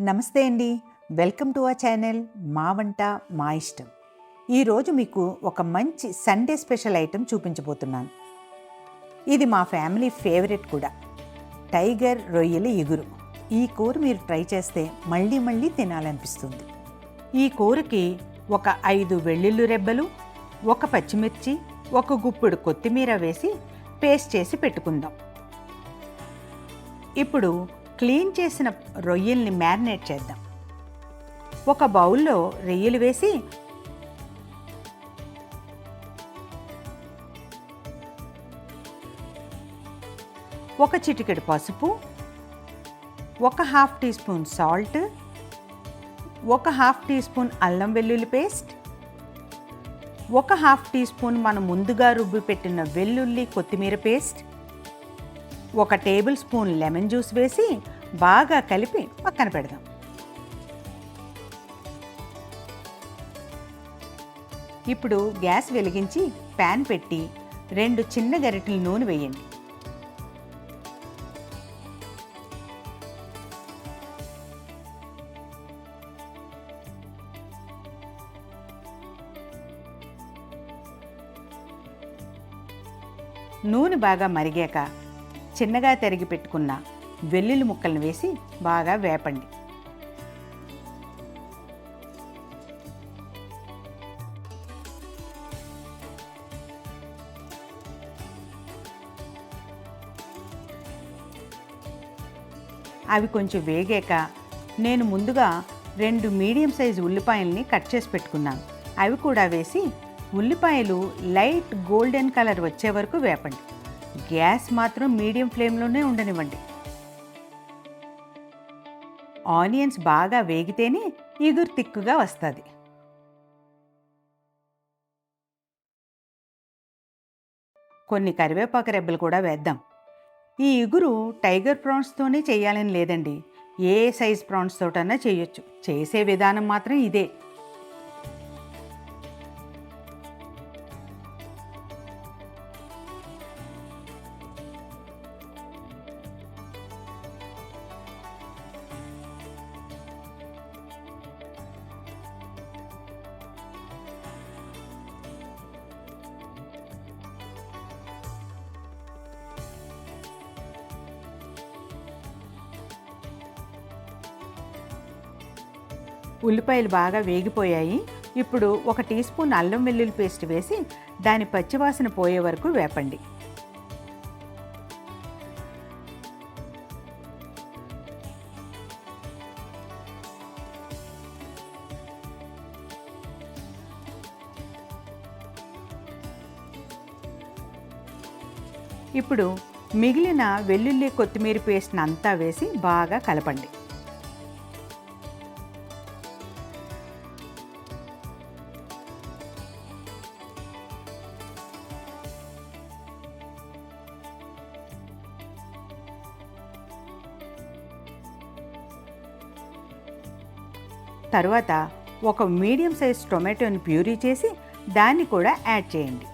నమస్తే అండి. Welcome to our channel మా వంట మా ఇష్టం. ఈరోజు మీకు ఒక మంచి సండే స్పెషల్ ఐటెం చూపించబోతున్నాను. ఇది మా ఫ్యామిలీ ఫేవరెట్ కూడా, టైగర్ రొయ్యల ఇగురు. ఈ కూర మీరు ట్రై చేస్తే మళ్ళీ మళ్ళీ తినాలనిపిస్తుంది. ఈ కూరకి ఒక 5 వెల్లుల్లి రెబ్బలు, ఒక పచ్చిమిర్చి, ఒక గుప్పెడు కొత్తిమీర వేసి పేస్ట్ చేసి పెట్టుకుందాం. ఇప్పుడు క్లీన్ చేసిన రొయ్యల్ని మ్యారినేట్ చేద్దాం. ఒక బౌల్లో రొయ్యలు వేసి ఒక చిటికెడు పసుపు, ఒక ½ టీ స్పూన్ సాల్ట్, ఒక ½ టీ స్పూన్ అల్లం వెల్లుల్లి పేస్ట్, ఒక ½ టీ స్పూన్ మనం ముందుగా రుబ్బి పెట్టిన వెల్లుల్లి కొత్తిమీర పేస్ట్, ఒక టేబుల్ స్పూన్ లెమన్ జ్యూస్ వేసి బాగా కలిపి పక్కన పెడదాం. ఇప్పుడు గ్యాస్ వెలిగించి ప్యాన్ పెట్టి 2 చిన్న గరిటెల నూనె వేయండి. నూనె బాగా మరిగాక చిన్నగా తరిగి పెట్టుకున్న వెల్లుల్లి ముక్కలను వేసి బాగా వేపండి. అవి కొంచెం వేగాక నేను ముందుగా 2 మీడియం సైజు ఉల్లిపాయల్ని కట్ చేసి పెట్టుకున్నాను. అవి కూడా వేసి ఉల్లిపాయలు లైట్ గోల్డెన్ కలర్ వచ్చే వరకు వేపండి. గ్యాస్ మాత్రం మీడియం ఫ్లేమ్లోనే ఉండనివ్వండి. ఆనియన్స్ బాగా వేగితేనే ఇగురు తిక్కుగా వస్తుంది. కొన్ని కరివేపాకు రెబ్బలు కూడా వేద్దాం. ఈ ఇగురు టైగర్ ప్రాన్స్తోనే చేయాలని లేదండి, ఏ సైజ్ ప్రాన్స్ తోటన్నా చేయొచ్చు. చేసే విధానం మాత్రం ఇదే. ఉల్లిపాయలు బాగా వేగిపోయాయి. ఇప్పుడు 1 టీ స్పూన్ అల్లం వెల్లుల్లి పేస్ట్ వేసి దాని పచ్చివాసన పోయే వరకు వేపండి. ఇప్పుడు మిగిలిన వెల్లుల్లి కొత్తిమీర పేస్ట్ని అంతా వేసి బాగా కలపండి. తరువాత ఒక మీడియం సైజ్ టొమాటోని ప్యూరీ చేసి దాన్ని కూడా యాడ్ చేయండి.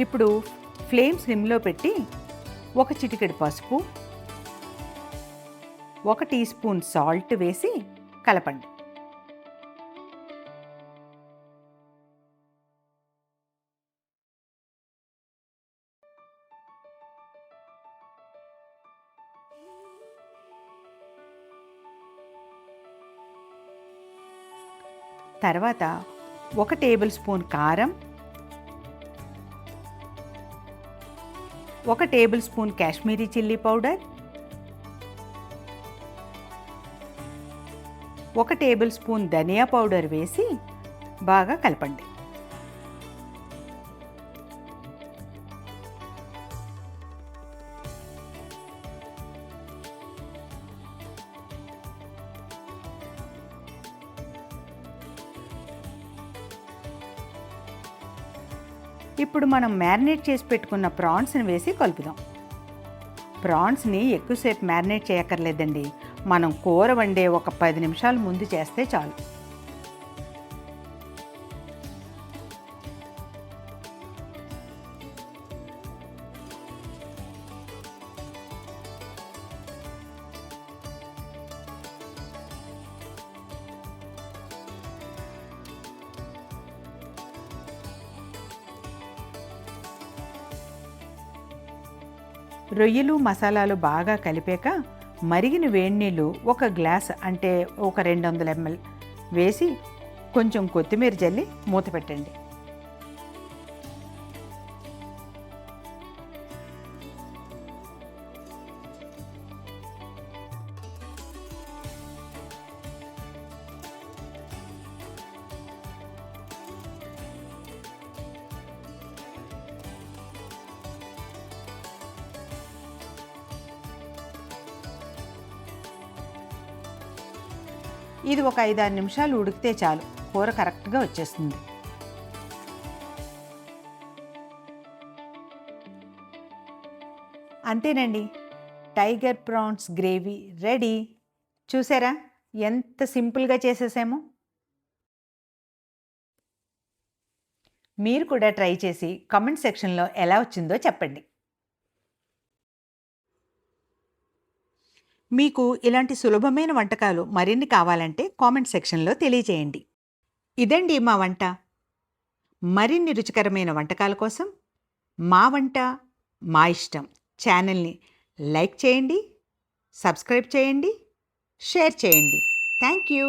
ఇప్పుడు ఫ్లేమ్ స్లిమ్లో పెట్టి ఒక చిటికెడు పసుపు, 1 టీ స్పూన్ సాల్ట్ వేసి కలపండి. తర్వాత 1 టేబుల్ స్పూన్ కారం, 1 tablespoon Kashmiri chilli powder, 1 tablespoon ధనియా పౌడర్ వేసి బాగా కలపండి. ఇప్పుడు మనం మ్యారినేట్ చేసి పెట్టుకున్న ప్రాన్స్ని వేసి కలుపుదాం. ప్రాన్స్ని ఎక్కువసేపు మ్యారినేట్ చేయక్కర్లేదండి. మనం కూర వండే ఒక 10 నిమిషాల ముందు చేస్తే చాలు. రొయ్యలు మసాలాలు బాగా కలిపాక మరిగిన వేడి నీళ్ళు ఒక గ్లాస్ అంటే ఒక 200 ml వేసి కొంచెం కొత్తిమీర జల్లి మూత పెట్టండి. ఇది ఒక 5-6 నిమిషాలు ఉడికితే చాలు, కూర కరెక్ట్గా వచ్చేస్తుంది. అంతేనండి, టైగర్ ప్రాన్స్ గ్రేవీ రెడీ. చూసారా ఎంత సింపుల్గా చేసేసామో? మీరు కూడా ట్రై చేసి కామెంట్ సెక్షన్లో ఎలా వచ్చిందో చెప్పండి. మీకు ఇలాంటి సులభమైన వంటకాలు మరిన్ని కావాలంటే కామెంట్ సెక్షన్లో తెలియజేయండి. ఇదండి మా వంట. మరిన్ని రుచికరమైన వంటకాల కోసం మా వంట మా ఇష్టం ఛానల్ని లైక్ చేయండి, సబ్స్క్రైబ్ చేయండి, షేర్ చేయండి. Thank you.